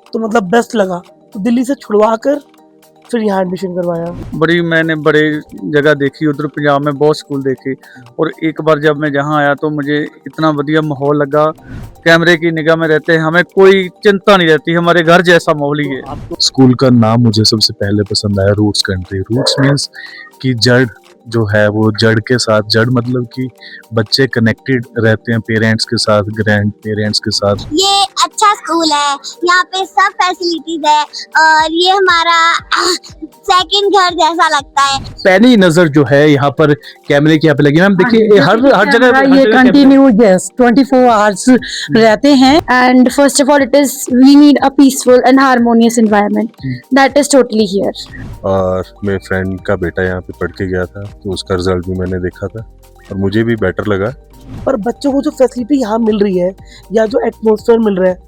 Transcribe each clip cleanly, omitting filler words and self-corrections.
तो मतलब बेस्ट लगा, तो दिल्ली से छुड़वा कर फिर यहाँ एडमिशन करवाया। मैंने बड़े जगह देखी, उधर पंजाब में बहुत स्कूल देखे, और एक बार जब मैं जहाँ आया तो मुझे इतना बढ़िया माहौल लगा। कैमरे की निगाह में रहते हैं, हमें कोई चिंता नहीं रहती, हमारे घर जैसा माहौल ही है। स्कूल का नाम मुझे सबसे पहले पसंद आया, रूट्स कंट्री। रूट्स मीन्स कि जड़ जो है वो जड़ के साथ, जड़ मतलब कि बच्चे कनेक्टेड रहते हैं पेरेंट्स के साथ, ग्रैंड पेरेंट्स के साथ। ये अच्छा स्कूल है, यहाँ पे सब फैसिलिटीज है और ये हमारा सेकंड घर जैसा लगता है। पहली नजर जो है यहाँ पर कैमरे की यहाँ पे लगी। मैम देखिए हर जगह ये कंटिन्यू 24 आवर्स रहते हैं। And first of all it is we need a peaceful and harmonious environment that is totally here. और मेरे फ्रेंड का बेटा यहाँ पे पढ़ के गया था, तो उसका रिजल्ट भी मैंने देखा था और मुझे भी बेटर लगा। पर बच्चों को जो फैसिलिटी यहाँ मिल रही है या जो एटमॉस्फेयर मिल रहा है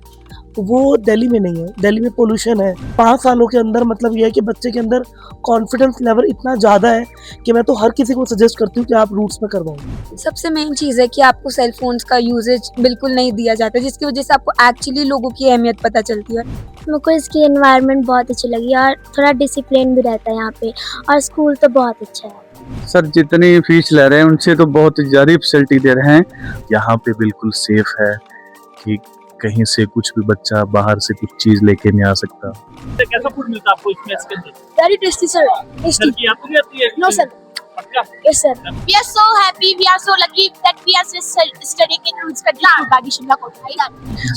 वो दिल्ली में नहीं है। दिल्ली में पोल्यूशन है। 5 सालों के अंदर मतलब ये है कि बच्चे के अंदर कॉन्फिडेंस लेवल इतना ज़्यादा है कि मैं तो हर किसी को सजेस्ट करती हूँ कि आप रूट्स में करवाओ। सबसे मेन चीज़ है कि आपको सेल फोन्स का यूजेज बिल्कुल नहीं दिया जाता, जिसकी वजह से आपको एक्चुअली लोगों की अहमियत पता चलती है। मेरे को इसकी एनवायरनमेंट बहुत अच्छी लगी और थोड़ा डिसिप्लिन भी रहता है यहाँ पे, और स्कूल तो बहुत अच्छा है। सर जितनी फीस ले रहे हैं उनसे तो बहुत ज़्यादा फैसिलिटी दे रहे हैं। यहाँ पे बिल्कुल सेफ है कि कहीं से कुछ भी बच्चा बाहर से कुछ चीज लेके नहीं आ सकता। कैसा फूड मिलता है आपको इसमें इसके अंदर? Very tasty sir. घर की आपको भी आती है? No sir. पक्का? Yes sir. We are so happy. We are so lucky that we are studying in Roots Country, बागी शिमला कोटा।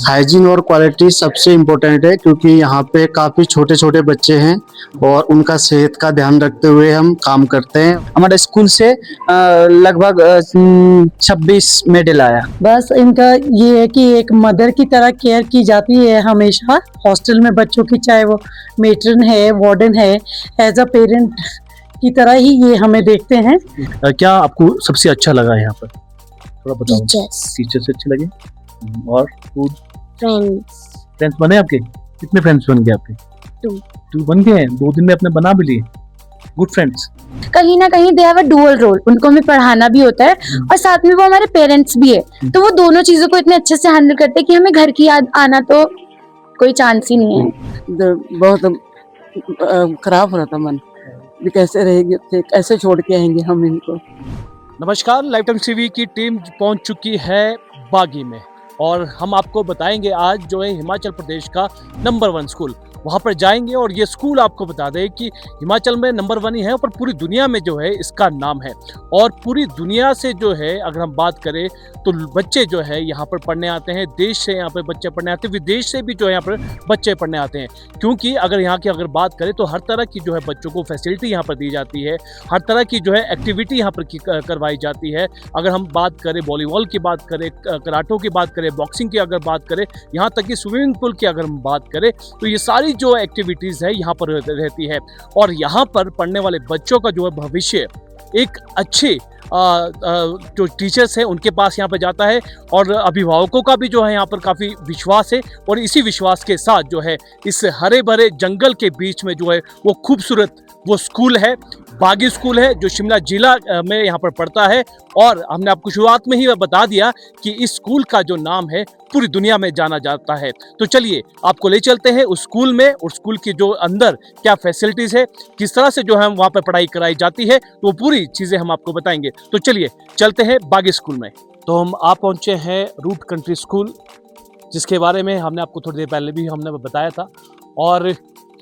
हाइजीन और क्वालिटी सबसे इम्पोर्टेंट है, क्योंकि यहाँ पे काफ़ी छोटे छोटे बच्चे हैं और उनका सेहत का ध्यान रखते हुए हम काम करते हैं। हमारे स्कूल से लगभग 26 मेडल आया। बस इनका ये है कि एक मदर की तरह केयर की जाती है हमेशा हॉस्टल में बच्चों की, चाहे वो मेट्रन है, वार्डन है, एज अ पेरेंट की तरह ही ये हमें देखते हैं। क्या आपको सबसे अच्छा लगा यहाँ पर, थोड़ा बताओ। टीचर्स अच्छे लगे और फूड, फ्रेंड्स बने आपके? कितने फ्रेंड्स बन गए आपके? 2 बन गए हैं। 2 दिन में अपने बना भी लिए गुड फ्रेंड्स। कहीं ना कहीं they have a dual role, उनको हमें पढ़ाना भी होता है और साथ में वो हमारे पेरेंट्स भी है, तो वो दोनों चीजों को इतने अच्छे से हैंडल करते हैं कि हमें घर की याद आना तो कोई चांस ही नहीं है। बहुत खराब हो रहा था मन, कैसे रहेंगे, कैसे छोड़ के आएंगे हम इनको। नमस्कार, लाइफ टाइम टीवी की टीम पहुंच चुकी है बागी में और हम आपको बताएंगे आज जो है हिमाचल प्रदेश का नंबर 1 स्कूल, वहाँ पर जाएंगे और ये स्कूल आपको बता दें कि हिमाचल में नंबर 1 ही है, पर पूरी दुनिया में जो है इसका नाम है। और पूरी दुनिया से जो है अगर हम बात करें तो बच्चे जो है यहाँ पर पढ़ने आते हैं, देश से यहाँ पर बच्चे पढ़ने आते हैं, विदेश से भी जो है यहाँ पर बच्चे पढ़ने आते हैं। क्योंकि अगर यहाँ की अगर बात करें तो हर तरह की जो है बच्चों को फैसिलिटी यहाँ पर दी जाती है, हर तरह की जो है एक्टिविटी यहाँ पर करवाई जाती है। अगर हम बात करें वॉलीबॉल की बात करें, कराटों की बात करें, बॉक्सिंग की अगर बात करें, यहाँ तक कि स्विमिंग पूल की अगर हम बात करें, तो ये सारी जो एक्टिविटीज़ है यहाँ पर रहती है। और यहाँ पर पढ़ने वाले बच्चों का जो है भविष्य एक अच्छे जो टीचर्स हैं उनके पास यहाँ पर जाता है और अभिभावकों का भी जो है यहाँ पर काफ़ी विश्वास है। और इसी विश्वास के साथ जो है इस हरे भरे जंगल के बीच में जो है वो खूबसूरत वो स्कूल है, बागी स्कूल है, जो शिमला जिला में यहाँ पर पड़ता है। और हमने आपको शुरुआत में ही बता दिया कि इस स्कूल का जो नाम है पूरी दुनिया में जाना जाता है। तो चलिए आपको ले चलते हैं उस स्कूल में, और स्कूल की जो अंदर क्या फैसिलिटीज़ है, किस तरह से जो है वहाँ पर पढ़ाई कराई जाती है, तो पूरी चीज़ें हम आपको बताएंगे। तो चलिए चलते हैं बागी स्कूल में। तो हम आप पहुँचे हैं रूट कंट्री स्कूल, जिसके बारे में हमने आपको थोड़ी देर पहले भी हमने बताया था। और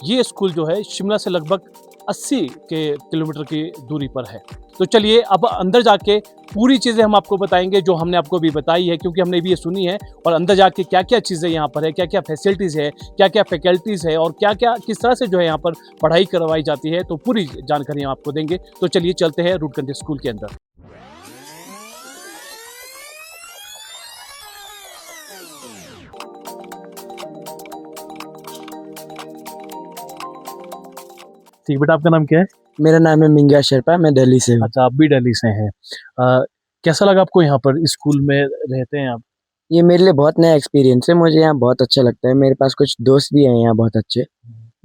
ये स्कूल जो है शिमला से लगभग 80 किलोमीटर की दूरी पर है। तो चलिए अब अंदर जाके पूरी चीज़ें हम आपको बताएंगे जो हमने आपको भी बताई है, क्योंकि हमने भी ये सुनी है। और अंदर जाके क्या क्या चीज़ें यहाँ पर है, क्या क्या फैसिलिटीज़ है, क्या क्या फैकल्टीज़ है और क्या क्या किस तरह से जो है यहाँ पर पढ़ाई करवाई जाती है, तो पूरी जानकारी हम आपको देंगे। तो चलिए चलते हैं रूट कंट्री स्कूल के अंदर। ठीक बेटा, आपका नाम क्या है? मेरा नाम है मिंगा शेरपा, मैं दिल्ली से हूँ। अच्छा, आप भी दिल्ली से हैं। कैसा लगा आपको यहाँ पर स्कूल में रहते हैं आप? ये मेरे लिए बहुत नया एक्सपीरियंस है, मुझे यहाँ बहुत अच्छा लगता है। मेरे पास कुछ दोस्त भी हैं यहाँ बहुत अच्छे।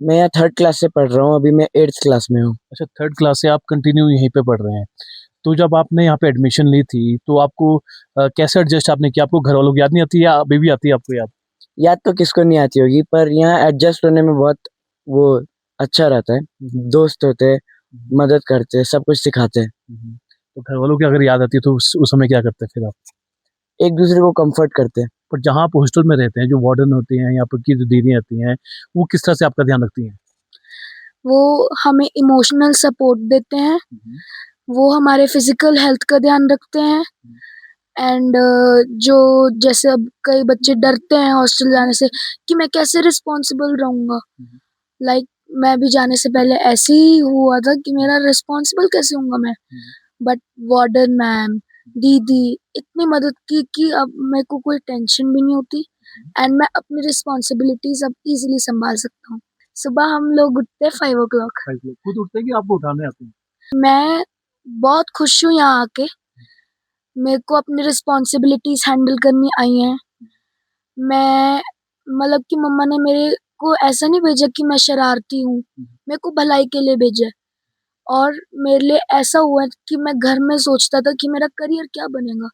मैं यहाँ 3rd क्लास से पढ़ रहा हूँ, अभी मैं 8th क्लास में हूँ। अच्छा, 3rd क्लास से आप कंटिन्यू यहीं पे पढ़ रहे हैं। तो जब आपने यहाँ पे एडमिशन ली थी तो आपको कैसे एडजस्ट आपने किया? आपको घर वालों की याद नहीं आती या अभी भी आती है आपको याद? याद तो किसको नहीं आती होगी, पर यहाँ एडजस्ट होने में बहुत वो अच्छा रहता है। दोस्त होते हैं, मदद करते हैं, सब कुछ सिखाते हैं। तो घर वालों की अगर याद आती है तो उस समय क्या करते हैं फिर आप? एक दूसरे को कंफर्ट करते हैं। पर जहाँ आप हॉस्टल में रहते हैं, जो वार्डन होती हैं, यहाँ पर की जो दीदी आती हैं, वो किस तरह से आपका ध्यान रखती हैं? वो हमें इमोशनल सपोर्ट देते हैं, वो हमारे फिजिकल हेल्थ का ध्यान रखते हैं एंड जो जैसे अब कई बच्चे डरते हैं हॉस्टल जाने से कि मैं कैसे रिस्पॉन्सिबल रहूंगा, लाइक मैं भी जाने से पहले ऐसे ही हुआ था कि मेरा रिस्पॉन्सिबल कैसे होऊंगा मैं, बट वार्डन मैम दीदी इतनी मदद की कि अब मेरे को कोई टेंशन भी नहीं होती एंड मैं अपनी रिस्पॉन्सिबिलिटीज अब इजीली संभाल सकता हूँ। सुबह हम लोग उठते हैं 5 o'clock। खुद उठते हैं कि आपको उठाने आते हैं? मैं बहुत खुश हूँ यहाँ आके, मेरे को अपनी रिस्पॉन्सिबिलिटीज हैंडल करनी आई हैं। मैं मतलब कि मम्मा ने मेरे को ऐसा नहीं भेजा कि मैं शरारती हूँ, मेरे को भलाई के लिए भेजा है। और मेरे लिए ऐसा हुआ है कि मैं घर में सोचता था कि मेरा करियर क्या बनेगा,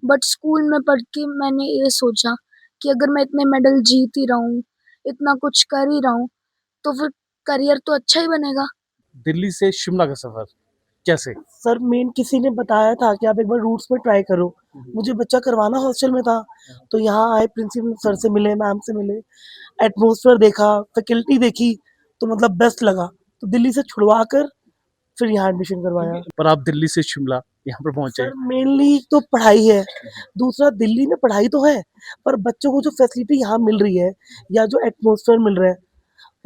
बट स्कूल में पढ़ के मैंने ये सोचा कि अगर मैं इतने मेडल जीत ही रहा हूँ, इतना कुछ कर ही रहा हूँ, तो फिर करियर तो अच्छा ही बनेगा। दिल्ली से शिमला का सफर कैसे? सर मेन किसी ने बताया था कि आप एक बार रूट्स में ट्राई करो। मुझे बच्चा करवाना हॉस्टल में था, तो यहाँ आए, प्रिंसिपल सर से मिले, मैम से मिले, एटमॉस्फेयर देखा, फैकल्टी देखी, तो मतलब बेस्ट लगा, तो दिल्ली से छुड़वा कर फिर यहाँ एडमिशन करवाया। पर आप दिल्ली से शिमला यहाँ पर पहुंचे। सर मेनली तो पढ़ाई है, दूसरा दिल्ली में पढ़ाई तो है, पर बच्चों को जो फैसिलिटी यहाँ मिल रही है या जो एटमॉस्फेयर मिल रहा है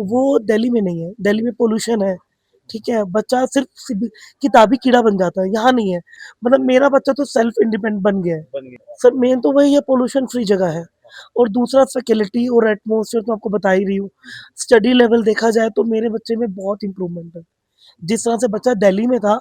वो दिल्ली में नहीं है। दिल्ली में पोल्यूशन है, ठीक है, बच्चा सिर्फ किताबी कीड़ा बन जाता है, यहाँ नहीं है। मतलब मेरा बच्चा तो सेल्फ इंडिपेंडेंट बन गया है। सर मेन तो वही है, पोल्यूशन फ्री जगह है, और दूसरा फैकल्टी और एटमॉस्फेयर तो आपको बता ही रही हूँ। स्टडी लेवल देखा जाए तो मेरे बच्चे में बहुत इम्प्रूवमेंट है। जिस तरह से बच्चा दिल्ली में था,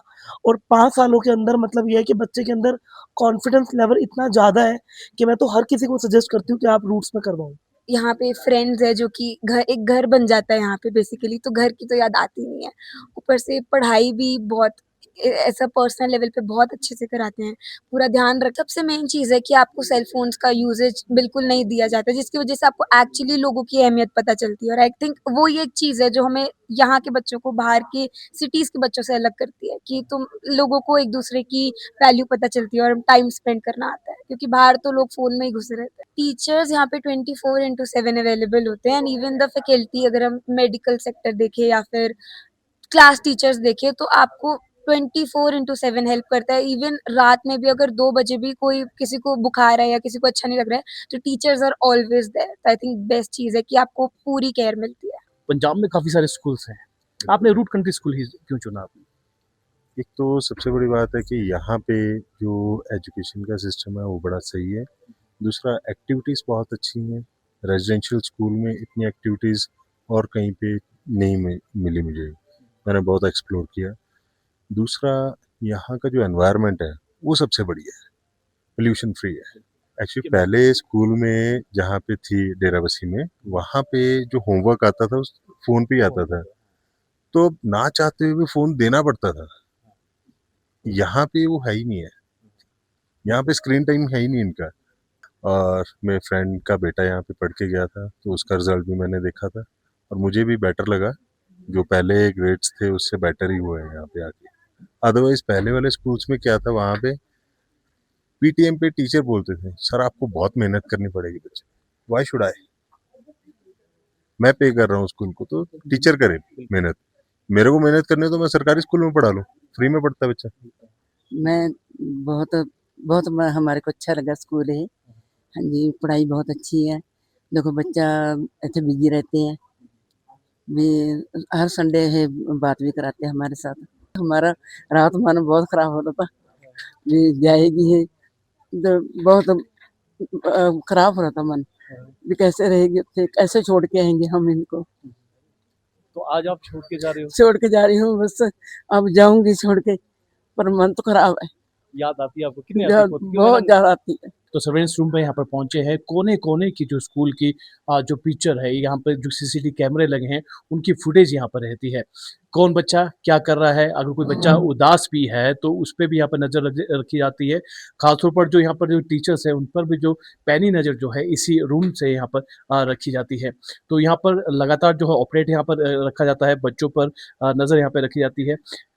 और 5 सालों के अंदर मतलब ये है कि बच्चे के अंदर कॉन्फिडेंस लेवल इतना ज़्यादा है कि मैं तो हर किसी को सजेस्ट करती हूँ कि आप रूट्स में करवाओ। यहाँ पे फ्रेंड्स है जो कि एक घर बन जाता है यहाँ पे बेसिकली, तो घर की तो याद आती नहीं है। ऊपर से पढ़ाई भी बहुत ऐसा पर्सनल लेवल पे बहुत अच्छे से कराते हैं, पूरा ध्यान रख। सबसे मेन चीज़ है कि आपको सेल फोन्स का यूजेज बिल्कुल नहीं दिया जाता, जिसकी वजह से आपको एक्चुअली लोगों की अहमियत पता चलती है। और आई थिंक वो ये एक चीज़ है जो हमें यहाँ के बच्चों को बाहर के सिटीज़ के बच्चों से अलग करती है, कि तुम लोगों को एक दूसरे की वैल्यू पता चलती है और टाइम स्पेंड करना आता है, क्योंकि बाहर तो लोग फ़ोन में ही घुसे रहते हैं। टीचर्स यहाँ पे 24/7 अवेलेबल होते हैं, एंड इवन द फैकल्टी, अगर हम मेडिकल सेक्टर देखें या फिर क्लास टीचर्स देखें, तो आपको 24/7 हेल्प करता है। इवन रात में भी अगर 2 बजे भी कोई किसी को बुखार है या किसी को अच्छा नहीं लग रहा है, तो टीचर्स आर ऑलवेज देयर। तो आई थिंक बेस्ट चीज़ है कि आपको पूरी केयर मिलती है। पंजाब में काफी सारे स्कूल्स हैं, आपने रूट कंट्री स्कूल ही क्यों चुना आपने? एक तो सबसे बड़ी बात है कि यहाँ पे जो एजुकेशन का सिस्टम है वो बड़ा सही है। दूसरा, एक्टिविटीज़ बहुत अच्छी हैं। रेजिडेंशियल स्कूल में इतनी एक्टिविटीज़ और कहीं पे नहीं मिली मुझे, मैंने बहुत एक्सप्लोर किया। दूसरा, यहाँ का जो एनवायरनमेंट है वो सबसे बढ़िया है, पोल्यूशन फ्री है। एक्चुअली पहले स्कूल में जहाँ पे थी डेराबस्सी में, वहाँ पे जो होमवर्क आता था उस फ़ोन पे ही आता था, तो ना चाहते हुए भी फ़ोन देना पड़ता था। यहाँ पे वो है ही नहीं है, यहाँ पे स्क्रीन टाइम है ही नहीं इनका। और मेरे फ्रेंड का बेटा यहाँ पे पढ़ के गया था, तो उसका रिजल्ट भी मैंने देखा था और मुझे भी बेटर लगा, जो पहले ग्रेड्स थे उससे बेटर ही हुए हैं यहाँ पे आके। अदरवाइज पहले वाले स्कूल्स में क्या था, वहाँ पे पीटीएम पे टीचर बोलते थे, सर आपको बहुत मेहनत करनी पड़ेगी बच्चे, वाई शुड आई, मैं पे कर रहा हूँ स्कूल को, तो टीचर करे मेहनत। मेरे को मेहनत करनी है तो मैं सरकारी स्कूल में पढ़ा लूँ, फ्री में पढ़ता बच्चा। मैं बहुत बहुत हमारे को अच्छा लगा स्कूल है। हाँ जी, पढ़ाई बहुत अच्छी है। देखो बच्चा ऐसे बिजी रहते हैं, भी हर संडे है बात भी कराते हैं हमारे साथ। हमारा रात मन बहुत खराब हो रहा था, भी जाएगी है तो बहुत खराब हो रहा था मन, भी कैसे रहेगी, कैसे छोड़ के आएंगे हम इनको। तो आज आप छोड़ के जा रहे हो, छोड़ के जा रही हूँ, बस अब जाऊंगी छोड़ के, पर मन तो खराब है, याद आती है आपको? कितनी आती है? बहुत ज्यादा आती है। तो सर्वेलेंस रूम पे यहाँ पर पहुंचे हैं। कोने कोने की जो स्कूल की जो पिक्चर है, यहाँ पर जो सीसीटीवी कैमरे लगे हैं उनकी फुटेज यहाँ पर रहती है। कौन बच्चा क्या कर रहा है, अगर कोई बच्चा उदास भी है तो उस पर भी यहाँ पर नजर रखी जाती है। खासतौर पर जो यहाँ पर जो टीचर्स है उन पर भी जो पैनी नज़र जो है इसी रूम से यहाँ पर रखी जाती है। तो यहाँ पर लगातार जो है ऑपरेट यहाँ पर रखा जाता है, बच्चों पर नज़र यहाँ पर रखी जाती है।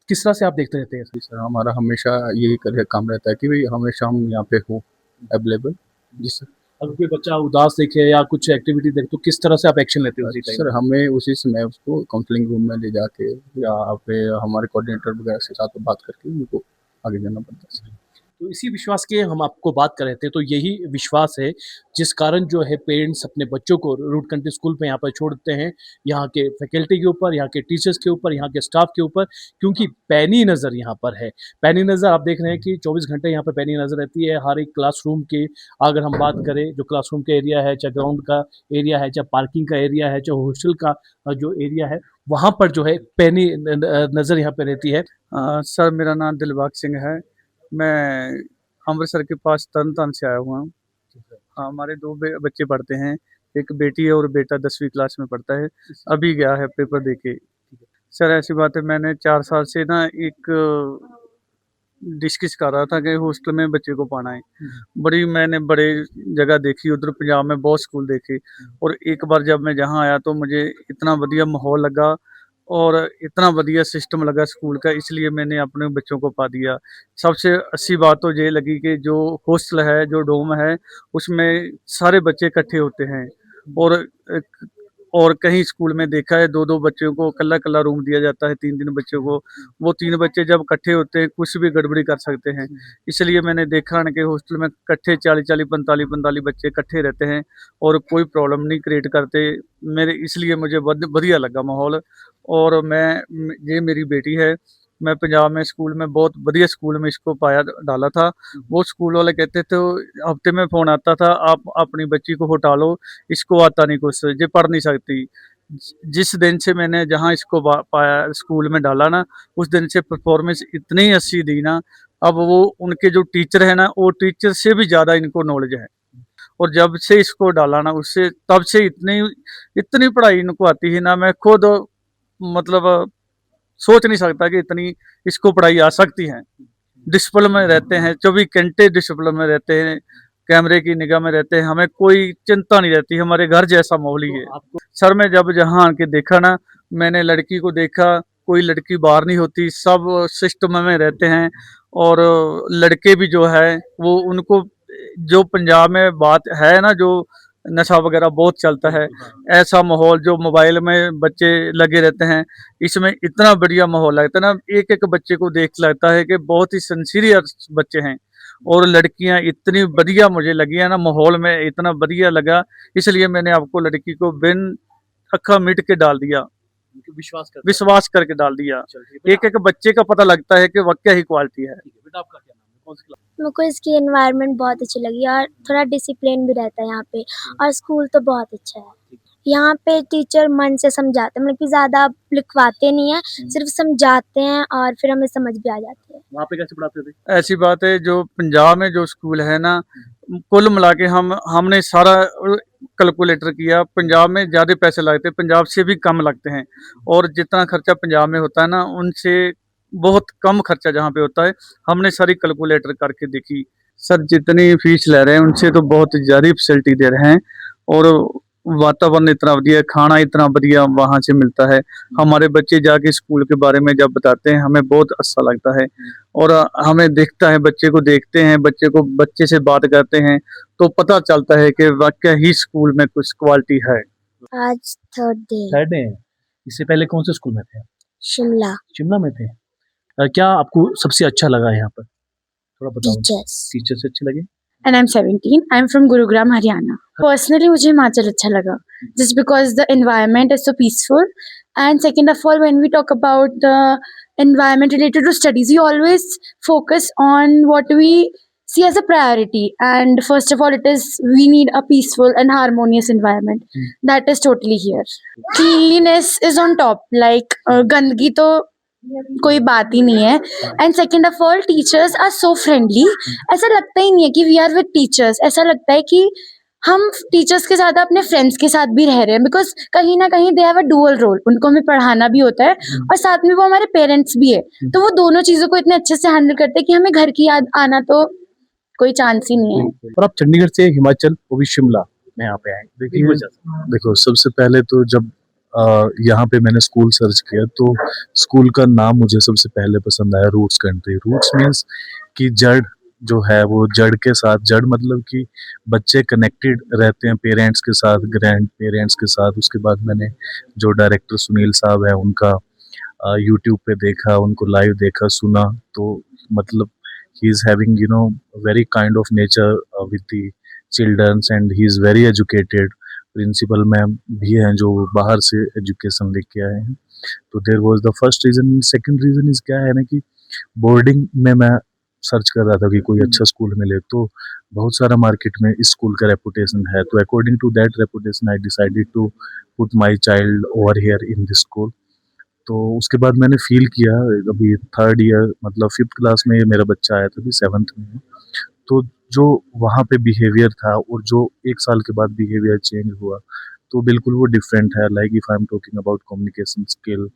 किस तरह से आप देखते रहते हैं? सर हमारा हमेशा यही काम रहता है कि भाई हमेशा हम यहाँ पे हो अवेलेबल। जी सर। अगर कोई बच्चा उदास देखे या कुछ एक्टिविटी देखे तो किस तरह से आप एक्शन लेते हो उसी टाइम? सर हमें उसी समय उसको काउंसलिंग रूम में ले जाके या फिर हमारे कोऑर्डिनेटर वगैरह के साथ बात करके उनको आगे जाना पड़ता है सर। तो इसी विश्वास की हम आपको बात कर रहे थे। तो यही विश्वास है जिस कारण जो है पेरेंट्स अपने बच्चों को रूट कंट्री स्कूल पे यहाँ पर छोड़ते हैं, यहाँ के फैकल्टी के ऊपर, यहाँ के टीचर्स के ऊपर, यहाँ के स्टाफ के ऊपर, क्योंकि पैनी नज़र यहाँ पर है। पैनी नज़र आप देख रहे हैं कि 24 घंटे यहाँ पर पैनी नज़र रहती है हर एक क्लासरूम की। अगर हम बात करें जो क्लासरूम का एरिया है, चाहे ग्राउंड का एरिया है, चाहे पार्किंग का एरिया है, चाहे हॉस्टल का जो एरिया है, वहाँ पर जो है पैनी नज़र यहाँ पर रहती है। सर मेरा नाम दिलबाग सिंह है। मैं अमृतसर के पास तरनतारन से आया हुआ हूँ। हाँ, हमारे दो बच्चे पढ़ते हैं, एक बेटी है और बेटा 10वीं क्लास में पढ़ता है, अभी गया है पेपर दे के। सर ऐसी बात है, मैंने 4 साल से ना एक डिस्कस कर रहा था कि हॉस्टल में बच्चे को पाना है। मैंने बड़े जगह देखी, उधर पंजाब में बहुत स्कूल देखे, और एक बार जब मैं जहाँ आया तो मुझे इतना बढ़िया माहौल लगा और इतना बढ़िया सिस्टम लगा स्कूल का, इसलिए मैंने अपने बच्चों को पा दिया। सबसे अच्छी बात तो ये लगी कि जो हॉस्टल है, जो डोम है, उसमें सारे बच्चे इकट्ठे होते हैं। और कहीं स्कूल में देखा है 2-2 बच्चों को कल्ला रूम दिया जाता है, 3-3 बच्चों को। वो 3 बच्चे जब इकट्ठे होते हैं कुछ भी गड़बड़ी कर सकते हैं। इसलिए मैंने देखा ना कि हॉस्टल में इकट्ठे 40-40, 45-45 बच्चे इकट्ठे रहते हैं और कोई प्रॉब्लम नहीं क्रिएट करते। इसलिए मुझे बढ़िया लगा माहौल। और ये मेरी बेटी है, मैं पंजाब में स्कूल में बहुत बढ़िया स्कूल में इसको डाला था। वो स्कूल वाले कहते थे, हफ्ते में फ़ोन आता था, आप अपनी बच्ची को हटा लो, इसको आता नहीं कुछ, ये पढ़ नहीं सकती। जिस दिन से मैंने जहाँ इसको पाया स्कूल में डाला ना, उस दिन से परफॉर्मेंस इतनी अच्छी दी ना, अब वो उनके जो टीचर है ना, वो टीचर से भी ज़्यादा इनको नॉलेज है। और जब से इसको डाला ना, उससे तब से इतनी पढ़ाई इनको आती है ना, मैं खुद मतलब सोच नहीं सकता कि इतनी इसको पढ़ाई आ सकती है। डिसिप्लिन में रहते हैं, 24 घंटे डिसिप्लिन में रहते हैं, कैमरे की निगाह में रहते हैं, हमें कोई चिंता नहीं रहती, हमारे घर जैसा माहौल ही है। सर मैं जब जहाँ आके देखा ना, मैंने लड़की को देखा, कोई लड़की बाहर नहीं होती, सब सिस्टम में रहते हैं। और लड़के भी जो है वो उनको जो पंजाब में बात है ना, जो नशा वगैरह बहुत चलता है, ऐसा माहौल जो मोबाइल में बच्चे लगे रहते हैं, इसमें इतना बढ़िया माहौल लगता है ना, एक एक बच्चे को देख लगता है कि बहुत ही सिंसियर बच्चे हैं। और लड़कियां इतनी बढ़िया मुझे लगी है ना, माहौल में इतना बढ़िया लगा, इसलिए मैंने आपको लड़की को बिन अक्खा मीट के डाल दिया, विश्वास करके डाल दिया। एक एक बच्चे का पता लगता है कि वाकई ही क्वालिटी है। मेरे को इसकी एनवायरनमेंट बहुत अच्छी लगी और थोड़ा डिसिप्लिन भी रहता है यहाँ पे, और स्कूल तो बहुत अच्छा है। यहाँ पे टीचर मन से समझाते हैं, मतलब कि ज़्यादा लिखवाते नहीं है, सिर्फ समझाते हैं और फिर हमें समझ भी आ जाती है। वहाँ पे कैसे पढ़ाते थे? ऐसी बात है, जो पंजाब में जो स्कूल है ना, कुल मिला के हमने सारा कैलकुलेटर किया, पंजाब में ज़्यादा पैसे लगते हैं, पंजाब से भी कम लगते हैं। और जितना खर्चा पंजाब में होता है ना, उनसे बहुत कम खर्चा जहाँ पे होता है। हमने सारी कैलकुलेटर करके देखी, सर जितनी फीस ले रहे हैं उनसे तो बहुत ज़्यादा फैसिलिटी दे रहे हैं। और वातावरण इतना बढ़िया, खाना इतना बढ़िया वहाँ से मिलता है। हमारे बच्चे जाके स्कूल के बारे में जब बताते हैं, हमें बहुत अच्छा लगता है। और हमें देखता है, बच्चे को देखते हैं, बच्चे से बात करते हैं, तो पता चलता है कि वाकई ही स्कूल में कुछ क्वालिटी है। आज थर्ड डे। इससे पहले कौन से स्कूल में थे? शिमला में थे। क्या आपको सबसे अच्छा लगा यहाँ पर? थोड़ा बताओ। टीचर्स अच्छे लगे? And I'm 17. I'm from Gurugram, Haryana. Personally, मुझे हिमाचल अच्छा लगा, just because the environment is so peaceful. And second of all, when we talk about the environment related to studies, we always focus on what we see as a priority. And first of all, we need a peaceful and harmonious environment. That is totally here. Cleanliness is on top. Like गंदगी तो कोई बात ही नहीं है। And second of all teachers are so friendly. ऐसा लगता ही नहीं है कि वी आर विद टीचर्स, ऐसा लगता है कि हम टीचर्स के साथ अपने फ्रेंड्स के साथ भी रह रहे हैं, बिकॉज कहीं ना कहीं they have a dual role, उनको हमें पढ़ाना भी होता है और साथ में वो हमारे पेरेंट्स भी है, तो वो दोनों चीजों को इतने अच्छे से हैंडल करते हैं कि हमें घर की याद आना तो कोई चांस ही नहीं है। और आप चंडीगढ़ से हिमाचल वो भी शिमला में यहाँ पे आए, देखिए देखो, सबसे पहले तो जब यहाँ पे मैंने स्कूल सर्च किया तो स्कूल का नाम मुझे सबसे पहले पसंद आया, रूट्स कंट्री। रूट्स मीन्स कि जड़ जो है वो जड़ के साथ, जड़ मतलब कि बच्चे कनेक्टेड रहते हैं पेरेंट्स के साथ, ग्रैंड पेरेंट्स के साथ। उसके बाद मैंने जो डायरेक्टर सुनील साहब है उनका यूट्यूब पे देखा, उनको लाइव देखा, सुना, तो मतलब he is having very kind of nature with the childrens and he is very educated। Principal ma'am भी हैं जो बाहर से एजुकेशन लेके आए हैं। तो there was the first reason. Second reason is क्या है ना कि बोर्डिंग में मैं सर्च कर रहा था कि कोई अच्छा स्कूल मिले, तो बहुत सारा मार्केट में इस स्कूल का रेपुटेशन है, तो according to that reputation I decided to put my child over here in this school. तो उसके बाद मैंने फील किया, अभी थर्ड ईयर मतलब 5th क्लास में मेरा बच्चा आया था, अभी 7th में है, तो जो वहाँ पे बिहेवियर था और जो 1 साल के बाद बिहेवियर चेंज हुआ तो बिल्कुल वो डिफरेंट है। Like if I am talking about communication skill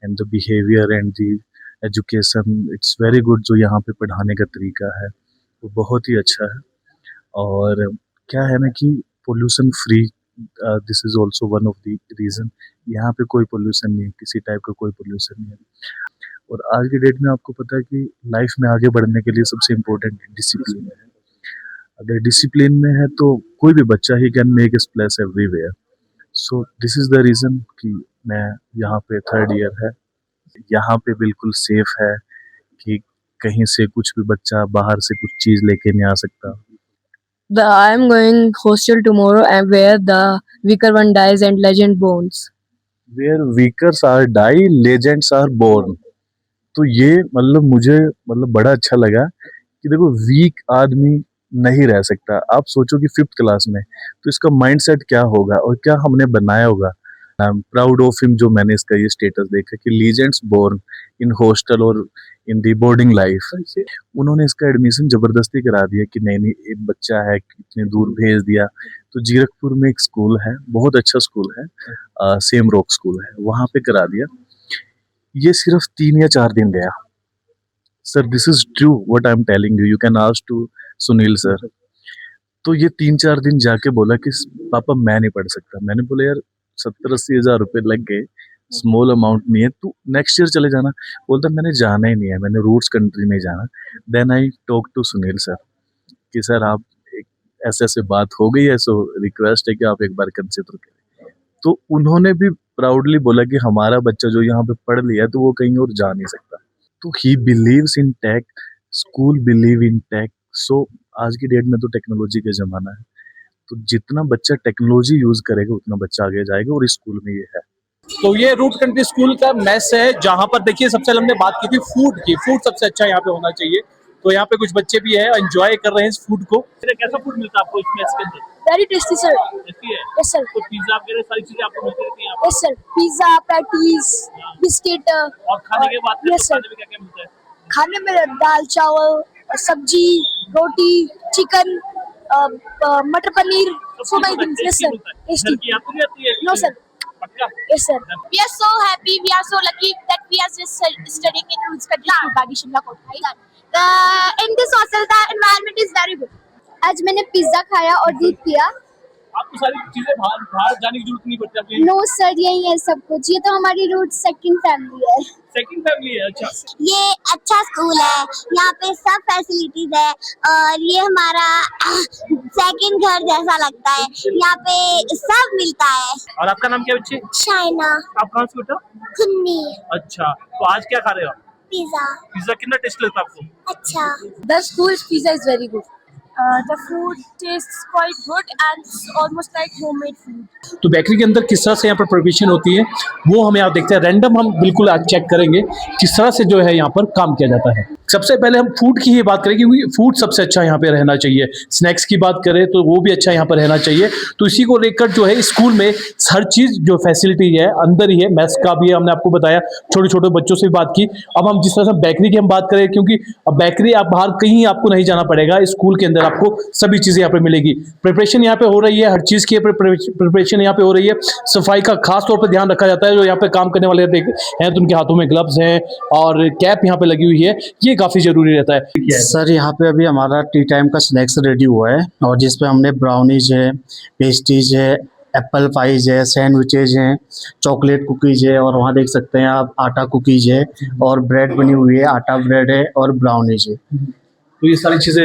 and the behaviour and the education, it's very good. जो यहाँ पे पढ़ाने का तरीका है वो बहुत ही अच्छा है। और क्या है ना कि pollution free, this is also one of the reason. यहाँ पे कोई पोल्यूशन नहीं है, किसी टाइप का कोई पोल्यूशन नहीं है। और आज की डेट में आपको पता है कि लाइफ में आगे बढ़ने के लिए सबसे इम्पोर्टेंट डिसिप्लिन है। अगर डिसिप्लिन में है तो कोई भी बच्चा ही can make is place everywhere. So this is the reason कि मैं यहाँ पे थर्ड ईयर है, यहाँ पे बिल्कुल सेफ है कि कहीं से कुछ भी बच्चा बाहर से कुछ चीज लेके नहीं आ सकता। I am going hostel tomorrow and where the weaker one dies and legend bones. Where weakers are die legends are born. तो ये मतलब मुझे मतलब बड़ा अच्छा लगा कि देखो वीक आदमी नहीं रह सकता। आप सोचो कि 5th क्लास में तो इसका माइंडसेट क्या होगा और क्या हमने बनाया होगा। I am proud of him जो मैंने इसका ये स्टेटस देखा कि लीजेंड्स बोर्न इन हॉस्टल और इन दी बोर्डिंग लाइफ। उन्होंने इसका एडमिशन जबरदस्ती करा दिया कि नहीं नहीं एक बच्चा है, इतने दूर भेज दिया। तो जीरकपुर में एक स्कूल है, बहुत अच्छा स्कूल है, सेम रॉक स्कूल है, वहां पे करा दिया। ये सिर्फ 3 या 4 दिन गया। Sir this is true what I am telling you, you can ask to Sunil sir. तो ये 3-4 दिन जाके बोला कि पापा मैं नहीं पढ़ सकता। मैंने बोला यार 70-80 हज़ार रुपए लग गए, स्मॉल अमाउंट नहीं है, तू नेक्स्ट ईयर चले जाना। बोलता मैंने जाना ही नहीं है, मैंने रूट्स कंट्री में जाना। Then I talk to Sunil sir कि सर आप ऐसे ऐसे बात हो गई है, सो रिक्वेस्ट है कि आप एक बार कंसिडर करें। तो उन्होंने भी प्राउडली बोला कि हमारा बच्चा जो यहाँ पे पढ़ लिया तो वो कहीं और जा नहीं सकता। तो he believes in tech, school believe in tech. So आज की डेट में तो टेक्नोलॉजी का जमाना है, तो जितना बच्चा टेक्नोलॉजी यूज करेगा उतना बच्चा आगे जाएगा, और इस स्कूल में ये है। तो ये रूट कंट्री स्कूल का मेस है, जहाँ पर देखिए सबसे हमने बात की थी फूड की। फूड सबसे अच्छा यहाँ पे होना चाहिए। तो यहाँ पे कुछ बच्चे भी हैं, एंजॉय कर रहे हैं इस फूड को। कैसा फूड मिलता है आपको इस मेस के अंदर? Very tasty sir. टेस्टी है? Yes sir. तो पिज्जा वगैरह सारी चीजें आपको मिलती रहती हैं? Yes sir, pizza, patties, biscuit. और खाने के बाद यस सर, खाने में क्या क्या मिलता है? खाने में दाल चावल, सब्जी, रोटी, चिकन, मटर paneer, so many things. Yes sir, tasty. No sir. Yes sir. We are so happy. We are so lucky that we are just studying in Roots Country School, Bagi Shimla Kota. In this hostel, the environment is very good. आज मैंने pizza खाया और दूध पिया। आपको सारी चीजें बाहर जाने की जरूरत नहीं पड़ती आपको? नो सर, यही है सब कुछ। ये तो हमारी रूट सेकंड फैमिली है। सेकंड फैमिली है? अच्छा। ये अच्छा स्कूल है, यहाँ पे सब फैसिलिटीज है और ये हमारा सेकंड घर जैसा लगता है। यहाँ पे सब मिलता है। और आपका नाम क्या बच्चे? शाइना। आप कहाँ से बेटा? खुन्नी। अच्छा, तो आज क्या खा रहे हो आप? पिज्जा। पिज्जा कितना टेस्ट लगता है आपको? अच्छा। The school's pizza is very good. The food tastes quite good and it's almost like homemade food. तो बेकरी के अंदर किस तरह से यहाँ पर प्रिपरेशन होती है वो हम यहाँ देखते हैं। रैंडम हम बिल्कुल आज चेक करेंगे किस तरह से जो है यहाँ पर काम किया जाता है। सबसे पहले हम फूड की ही बात करें क्योंकि फूड सबसे अच्छा यहाँ पे रहना चाहिए। स्नैक्स की बात करें तो वो भी अच्छा यहाँ पर रहना चाहिए। तो इसी को लेकर जो है स्कूल में हर चीज़ जो फैसिलिटी है अंदर ही है। मेस का भी हमने आपको बताया, छोटे छोटे बच्चों से भी बात की। अब हम जिस तरह से बेकरी की हम बात करें क्योंकि अब बेकरी आप बाहर कहीं आपको नहीं जाना पड़ेगा, स्कूल के अंदर आपको सभी चीज़ें यहाँ पर मिलेगी। प्रिपरेशन यहाँ पे हो रही है, हर चीज़ की प्रिपरेशन यहाँ पे हो रही है। सफाई का खास तौर पर ध्यान रखा जाता है। जो यहाँ पे काम करने वाले हैं तो उनके हाथों में ग्लव्स हैं और कैप यहाँ पे लगी हुई है, ये काफ़ी ज़रूरी रहता है। सर यहाँ पे अभी हमारा टी टाइम का स्नैक्स रेडी हुआ है और जिसपे हमने ब्राउनीज है, पेस्ट्रीज है, एप्पल पाइज है, सैंडविचेज हैं, चॉकलेट कुकीज है और वहाँ देख सकते हैं आप आटा कुकीज है और ब्रेड बनी हुई है, आटा ब्रेड है और ब्राउनीज है। तो ये सारी चीज़ें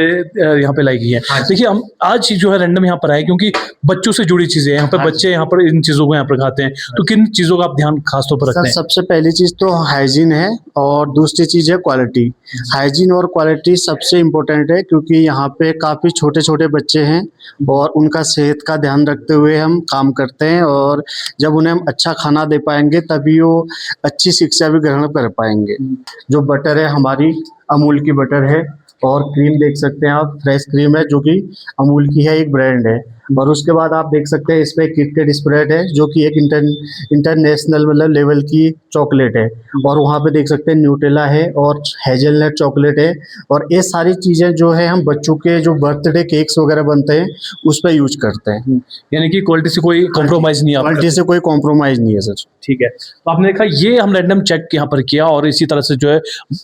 यहाँ पे लाई गई हैं। देखिए हम आज जो है रैंडम यहाँ पर आए क्योंकि बच्चों से जुड़ी चीज़ें यहाँ पे बच्चे यहाँ पर इन चीज़ों को यहाँ पर खाते हैं। तो किन चीज़ों का आप ध्यान खास तौर पर रखते हैं? सबसे पहली चीज़ तो हाइजीन है और दूसरी चीज़ है क्वालिटी। हाइजीन और क्वालिटी सबसे इम्पोर्टेंट है क्योंकि यहाँ पे काफ़ी छोटे छोटे बच्चे हैं और उनका सेहत का ध्यान रखते हुए हम काम करते हैं और जब उन्हें हम अच्छा खाना दे पाएंगे तभी वो अच्छी शिक्षा भी ग्रहण कर पाएंगे। जो बटर है हमारी अमूल की बटर है और क्रीम देख सकते हैं आप, फ्रेश क्रीम है जो कि अमूल की है, एक ब्रांड है। और उसके बाद आप देख सकते हैं इसमें किटकैट स्प्रेड है जो कि एक इंटरनेशनल मतलब लेवल की चॉकलेट है। और वहाँ पे देख सकते हैं न्यूटेला है और हेजलनट चॉकलेट है। और ये सारी चीज़ें जो है हम बच्चों के जो बर्थडे केक्स वगैरह बनते हैं उस पर यूज करते हैं। यानी कि क्वालिटी से कोई कॉम्प्रोमाइज़ नहीं है, क्वालिटी से कोई कॉम्प्रोमाइज़ नहीं है सर। ठीक है, तो आपने देखा ये हम रैंडम चेक यहाँ पर किया और इसी तरह से जो है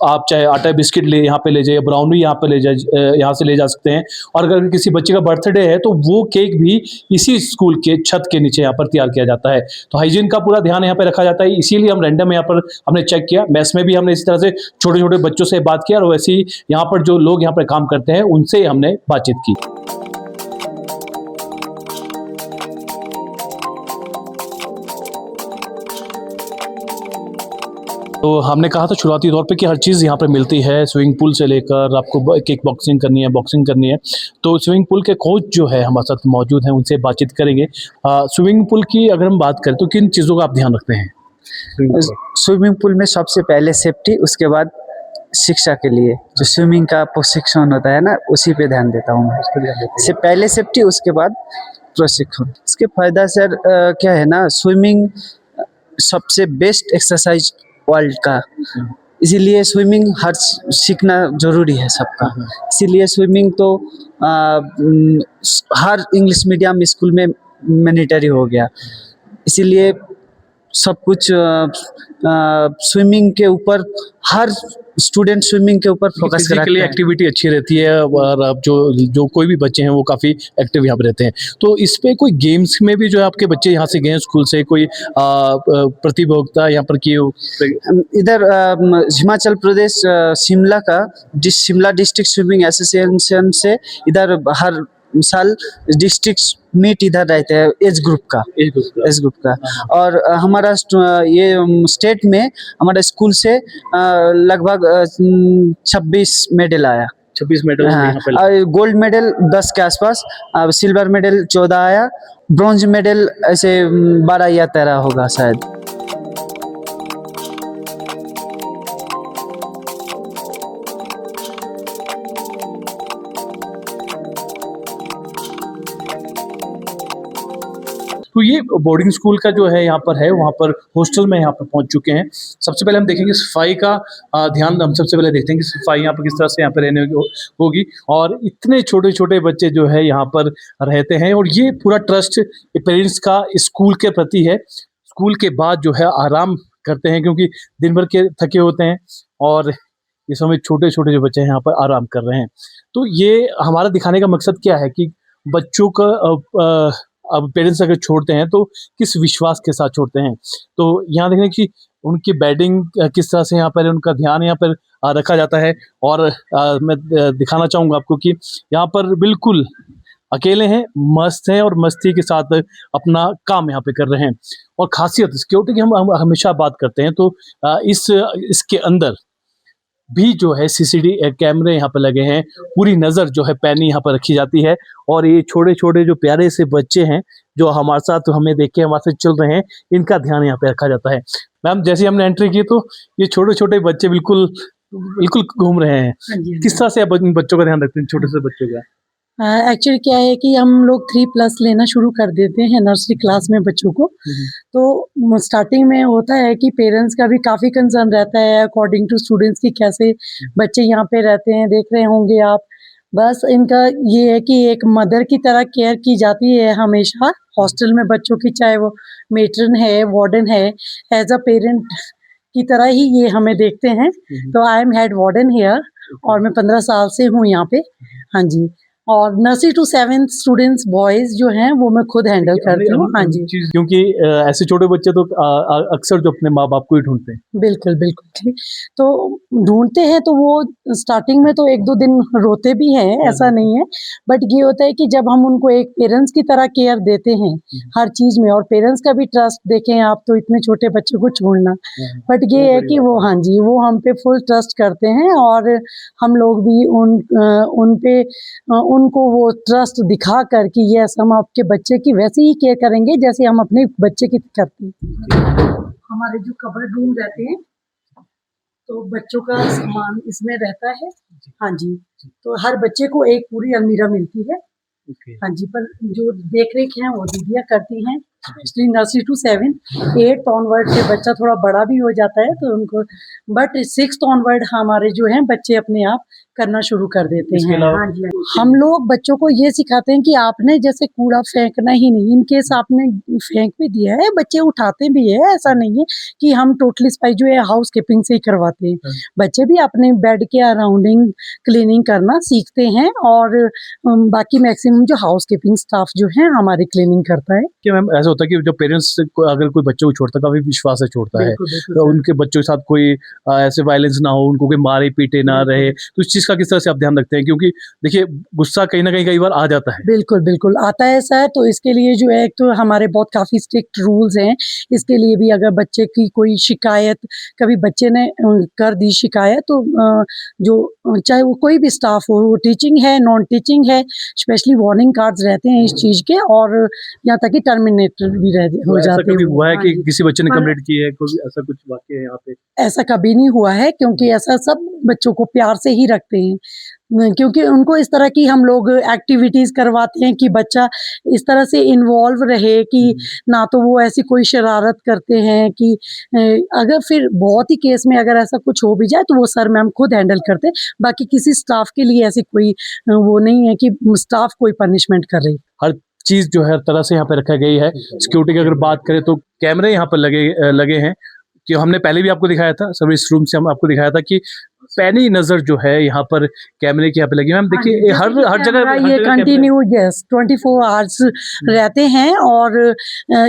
आप चाहे आटा बिस्किट ले यहाँ पे ले जाइए, ब्राउनी यहाँ पे ले जाए, यहाँ से ले जा सकते हैं। और अगर किसी बच्चे का बर्थडे है तो वो केक भी इसी स्कूल के छत के नीचे यहाँ पर तैयार किया जाता है। तो हाइजीन का पूरा ध्यान यहाँ पे रखा जाता है, इसीलिए हम रैंडम यहाँ पर हमने चेक किया। मैस में भी हमने इसी तरह से छोटे छोटे बच्चों से बात किया और वैसे ही यहाँ पर जो लोग यहाँ पर काम करते हैं उनसे हमने बातचीत की। तो हमने कहा था शुरुआती तौर पे कि हर चीज़ यहाँ पे मिलती है, स्विमिंग पूल से लेकर आपको किक बॉक्सिंग करनी है, बॉक्सिंग करनी है। तो स्विमिंग पूल के कोच जो है हमारे साथ मौजूद हैं, उनसे बातचीत करेंगे। स्विमिंग पूल की अगर हम बात करें तो किन चीज़ों का आप ध्यान रखते हैं? स्विमिंग पूल में सबसे पहले सेफ्टी, उसके बाद शिक्षा के लिए जो स्विमिंग का प्रशिक्षण होता है ना, उसी पे ध्यान देता हूँ मैं। से पहले सेफ्टी, उसके बाद प्रशिक्षण। इसके फायदा सर क्या है ना, स्विमिंग सबसे बेस्ट एक्सरसाइज वर्ल्ड का, इसीलिए स्विमिंग हर सीखना जरूरी है सबका। इसीलिए स्विमिंग तो हर इंग्लिश मीडियम स्कूल में मैंडेटरी हो गया। इसीलिए सब कुछ स्विमिंग के ऊपर, हर स्टूडेंट स्विमिंग के ऊपर फोकस करते हैं। एक्टिविटी अच्छी रहती है और अब जो कोई भी बच्चे हैं वो काफ़ी एक्टिव यहाँ पे रहते हैं। तो इस पे कोई गेम्स में भी जो है आपके बच्चे यहाँ से गए स्कूल से, कोई प्रतियोगिता यहाँ पर की? इधर हिमाचल प्रदेश शिमला का शिमला डिस्ट्रिक्ट स्विमिंग एसोसिएशन से इधर हर साल डिस्ट्रिक्ट मीट इधर रहते हैं एज ग्रुप का। और हमारा ये स्टेट में हमारे स्कूल से लगभग 26 मेडल आया। 26 मेडल? हाँ, गोल्ड मेडल 10 के आसपास, सिल्वर मेडल 14 आया, ब्रॉन्ज मेडल ऐसे 12 या 13 होगा शायद। तो ये बोर्डिंग स्कूल का जो है यहाँ पर है, वहाँ पर हॉस्टल में यहाँ पर पहुँच चुके हैं। सबसे पहले हम देखेंगे सफाई का ध्यान हम सबसे पहले देखते हैं कि सफाई यहाँ पर किस तरह से यहाँ पर रहने होगी। और इतने छोटे छोटे बच्चे जो है यहाँ पर रहते हैं और ये पूरा ट्रस्ट पेरेंट्स का स्कूल के प्रति है। स्कूल के बाद जो है आराम करते हैं क्योंकि दिन भर के थके होते हैं और इस समय छोटे छोटे जो बच्चे हैं यहाँ पर आराम कर रहे हैं। तो ये हमारा दिखाने का मकसद क्या है कि बच्चों का अब पेरेंट्स अगर छोड़ते हैं तो किस विश्वास के साथ छोड़ते हैं। तो यहाँ देखने की उनकी बैटिंग किस तरह से यहाँ पर उनका ध्यान यहाँ पर रखा जाता है। और मैं दिखाना चाहूँगा आपको कि यहाँ पर बिल्कुल अकेले हैं, मस्त हैं और मस्ती के साथ अपना काम यहाँ पे कर रहे हैं। और खासियत सिक्योरिटी की हम हमेशा बात करते हैं तो इसके अंदर भी जो है सीसीडी कैमरे यहाँ पर लगे हैं, पूरी नज़र जो है पैनी यहाँ पर रखी जाती है। और ये छोटे-छोटे जो प्यारे से बच्चे हैं, जो हमारे साथ हमें देख के हमारे साथ चल रहे हैं, इनका ध्यान यहाँ पे रखा जाता है। मैम जैसे ही हमने एंट्री की तो ये छोटे-छोटे बच्चे बिल्कुल बिल्कुल घूम रहे हैं। हाँ जी, हाँ किस तरह से आप इन बच्चों का ध्यान रखते हैं, छोटे से बच्चों का? एक्चुअली क्या है कि हम लोग 3+ लेना शुरू कर देते हैं नर्सरी क्लास में बच्चों को। तो स्टार्टिंग में होता है कि पेरेंट्स का भी काफ़ी कंसर्न रहता है अकॉर्डिंग टू स्टूडेंट्स की कैसे बच्चे यहाँ पे रहते हैं, देख रहे होंगे आप। बस इनका ये है कि एक मदर की तरह केयर की जाती है हमेशा हॉस्टल में बच्चों की, चाहे वो मेट्रन है, वार्डन है, एज़ अ पेरेंट की तरह ही ये हमें देखते हैं। तो I am head warden here और मैं 15 साल से हूँ यहाँ पे। हाँ जी, और nursery to 7th students boys जो हैं वो मैं खुद हैंडल करती हूँ। हाँ जी, क्योंकि ऐसे छोटे बच्चे तो अक्सर जो अपने माँ-बाप को ही ढूँढते हैं। बिल्कुल, बिल्कुल ठीक। तो ढूँढते हैं तो वो स्टार्टिंग में तो 1-2 दिन रोते भी हैं, ऐसा नहीं है। बट ये होता है कि जब हम उनको एक पेरेंट्स की तरह केयर देते हैं हर चीज़ में, और पेरेंट्स का भी ट्रस्ट देखें आप तो इतने छोटे बच्चे को छोड़ना। बट ये है कि वो हाँ जी, वो हम पे फुल ट्रस्ट करते हैं और हम लोग भी उन पे उनको वो ट्रस्ट दिखा कर कि यस हम आपके बच्चे की वैसे ही केयर करेंगे जैसे हम अपने बच्चे की करते हैं। हमारे जो कबर्ड रूम रहते हैं तो बच्चों का सामान इसमें रहता है। हाँ जी, तो हर बच्चे को एक पूरी अलमीरा मिलती है। हाँ जी, पर जो देख रेख है वो दीदियाँ करती हैं। Actually nursery to 7, 8th onward से बच्चा थोड़ा बड़ा भी हो जाता है तो उनको, बट 6th ऑनवर्ड हमारे जो हैं बच्चे अपने आप करना शुरू कर देते हैं। हाँ जी, हम लोग बच्चों को ये सिखाते हैं कि आपने जैसे कूड़ा फेंकना ही नहीं, इन केस आपने फेंक भी दिया है बच्चे उठाते भी है, ऐसा नहीं है कि हम टोटली सफाई जो है हाउस कीपिंग से ही करवाते हैं। बच्चे भी अपने बेड के अराउंडिंग क्लीनिंग करना सीखते हैं और बाकी मैक्सिमम जो हाउस कीपिंग स्टाफ जो है हमारी क्लीनिंग करता है। कि मैम ऐसा होता है कि जब पेरेंट्स अगर कोई बच्चे को छोड़ता है, काफी विश्वास से छोड़ता है, तो उनके बच्चों के साथ कोई ऐसे वायलेंस ना हो, उनको कोई मारे पीटे ना रहे, तो इस चीज का किस तरह से आप ध्यान रखते हैं? क्योंकि देखिए गुस्सा कहीं ना कहीं कई बार आ जाता है। बिल्कुल, बिल्कुल आता है सर। तो इसके लिए जो है एक तो हमारे बहुत काफ़ी स्ट्रिक्ट रूल्स हैं। इसके लिए भी अगर बच्चे की कोई शिकायत, कभी बच्चे ने कर दी शिकायत तो जो चाहे वो कोई भी स्टाफ हो, वो टीचिंग है, नॉन टीचिंग है, स्पेशली वार्निंग कार्ड्स रहते हैं इस चीज़ के, और यहाँ तक कि टर्मिनेटेड भी हो जाते हैं। कभी हुआ है हाँ कि जी। किसी बच्चे ने पर कंप्लेंट की है, कोई ऐसा कुछ वाकया है यहाँ पे? ऐसा कभी नहीं हुआ है क्योंकि ऐसा सब बच्चों को प्यार से ही रखते हैं। क्योंकि उनको इस तरह की हम लोग एक्टिविटीज़ करवाते हैं कि बच्चा इस तरह से इन्वॉल्व रहे कि ना तो वो ऐसी कोई शरारत करते हैं कि अगर फिर बहुत ही केस में अगर ऐसा कुछ हो भी जाए तो वो सर मैम खुद हैंडल करते हैं। बाकी किसी स्टाफ के लिए ऐसी कोई वो नहीं है कि स्टाफ कोई पनिशमेंट कर रही। हर चीज जो है हर तरह से यहाँ पे रखा गई है। सिक्योरिटी की अगर बात करें तो कैमरे यहाँ पर लगे हैं, कि हमने पहले भी आपको दिखाया था, सर्विस रूम से हम आपको दिखाया था कि पैनी नजर जो है यहाँ पर कैमरे की यहाँ पे लगी। मैम देखिए हर जगह ये कंटिन्यू 24 आवर्स रहते हैं और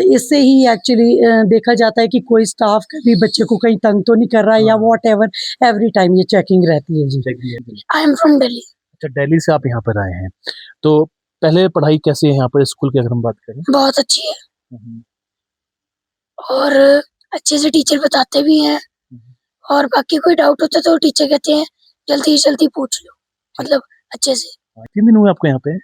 इससे ही एक्चुअली देखा जाता है कि कोई स्टाफ कभी बच्चे को कहीं तंग तो नहीं कर रहा है या व्हाटएवर। एवरी टाइम ये चेकिंग रहती है जी। I am from Delhi. अच्छा, दिल्ली से आप यहाँ पर आए हैं, तो पहले पढ़ाई कैसी है यहाँ पर स्कूल की अगर हम बात करें? बहुत अच्छी है और अच्छे से टीचर बताते भी हैं, और बाकी कोई डाउट होता है तो टीचर कहते हैं जल्दी से जल्दी पूछ लो, मतलब अच्छे से। 3 दिन हुए आपको यहाँ पे?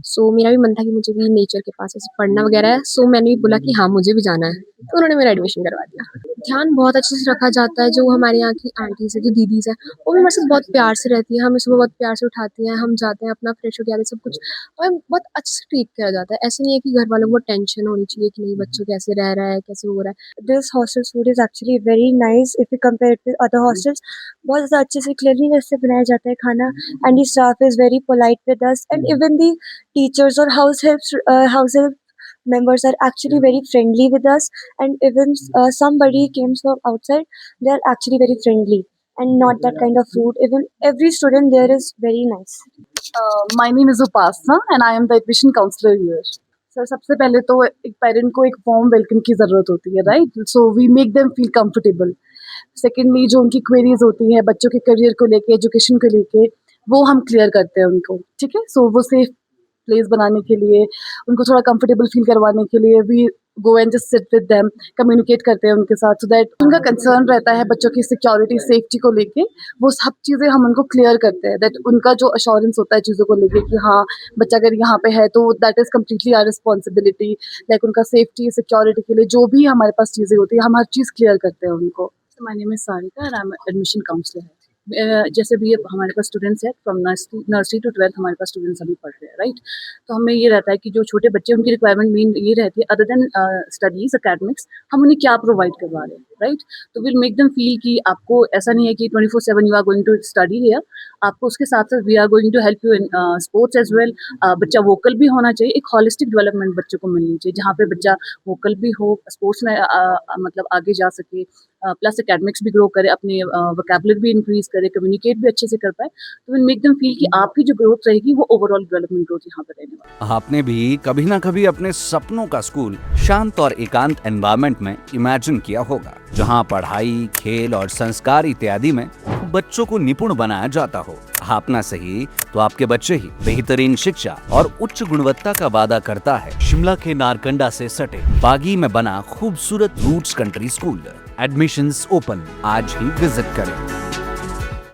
सो मेरा भी मन था कि मुझे भी नेचर के पास ऐसे पढ़ना वगैरह है, सो मैंने भी बोला कि हाँ मुझे भी जाना है, तो उन्होंने मेरा एडमिशन करवा दिया। ध्यान बहुत अच्छे से रखा जाता है। जो हमारे यहाँ की आंटीज है, जो दीदीज है, वो भी हमारे साथ बहुत प्यार से रहती है, हमें सुबह बहुत प्यार से उठाती हैं, हम जाते हैं अपना फ्रेश हो के आते हैं, सब कुछ हमें बहुत अच्छे से ट्रीट किया जाता है। ऐसे नहीं है कि घर वालों को टेंशन होनी चाहिए कि नहीं बच्चों कैसे रह रहा है, कैसे हो रहा है। This hostel food is actually very nice if you compare it with other hostels. बहुत ज़्यादा अच्छे से क्लीनलीनेस से बनाया जाता है खाना, and the staff is very polite with us, and even the teachers और house help members are actually very friendly with us, and even somebody came from outside, they are actually very friendly and not that kind of rude. Even every student there is very nice. My name is Upasna and I am the admission counselor here. Sir सबसे पहले तो एक parent को एक warm welcome की ज़रूरत होती है, right? So we make them feel comfortable. Secondly जो उनकी क्वेरीज होती है बच्चों के करियर को लेके, एजुकेशन को लेके, वो हम क्लियर करते हैं उनको, ठीक है? सो वो सेफ प्लेस बनाने के लिए, उनको थोड़ा कंफर्टेबल फील करवाने के लिए we go and just sit with them, communicate करते हैं उनके साथ, so that उनका concern रहता है बच्चों की security, safety को लेके, वो सब चीज़ें हम उनको clear करते हैं, that उनका जो assurance होता है चीज़ों को लेके कि हाँ बच्चा अगर यहाँ पे है तो that is completely our responsibility, like उनका safety, security के लिए जो भी हमारे पास चीज़ें होती है हम हर चीज़ clear करते हैं उनको। So my name is Sarika and I'm an admission counselor है। जैसे भी हमारे पास स्टूडेंट्स हैं फ्रॉम नर्सरी टू 12th हमारे पास स्टूडेंट्स अभी पढ़ रहे हैं, राइट। तो हमें ये रहता है कि जो छोटे बच्चे उनकी रिक्वायरमेंट मेन ये रहती है, अदर देन स्टडीज एकेडमिक्स, हम उन्हें क्या प्रोवाइड करवा रहे हैं, राइट। तो विल मेक देम फील कि आपको ऐसा नहीं है कि 24/7 you are going to study here, आपको उसके साथ साथ we are going to help you in sports as well. बच्चा वोकल भी होना चाहिए, एक होलिस्टिक डेवलपमेंट बच्चों को मिलनी चाहिए जहाँ पे बच्चा वोकल भी हो, स्पोर्ट्स में मतलब आगे जा सके, प्लस एकेडमिक्स भी ग्रो करे, अपने वोकैबुलरी भी इंक्रीज करे, कम्युनिकेट भी अच्छे से कर पाए। तो विल मेक देम फील कि आपकी जो ग्रोथ रहेगी वो ओवरऑल डेवलपमेंट ग्रोथ यहाँ पर रहने वाली। आपने भी कभी ना कभी अपने सपनों का स्कूल शांत और एकांत एनवायरनमेंट में इमेजिन किया होगा, जहाँ पढ़ाई, खेल और संस्कार इत्यादि में बच्चों को निपुण बनाया जाता हो। आप ना सही तो आपके बच्चे ही बेहतरीन शिक्षा और उच्च गुणवत्ता का वादा करता है शिमला के नारकंडा से सटे बागी में बना खूबसूरत Roots Country School. Admissions open, आज ही विजिट करें।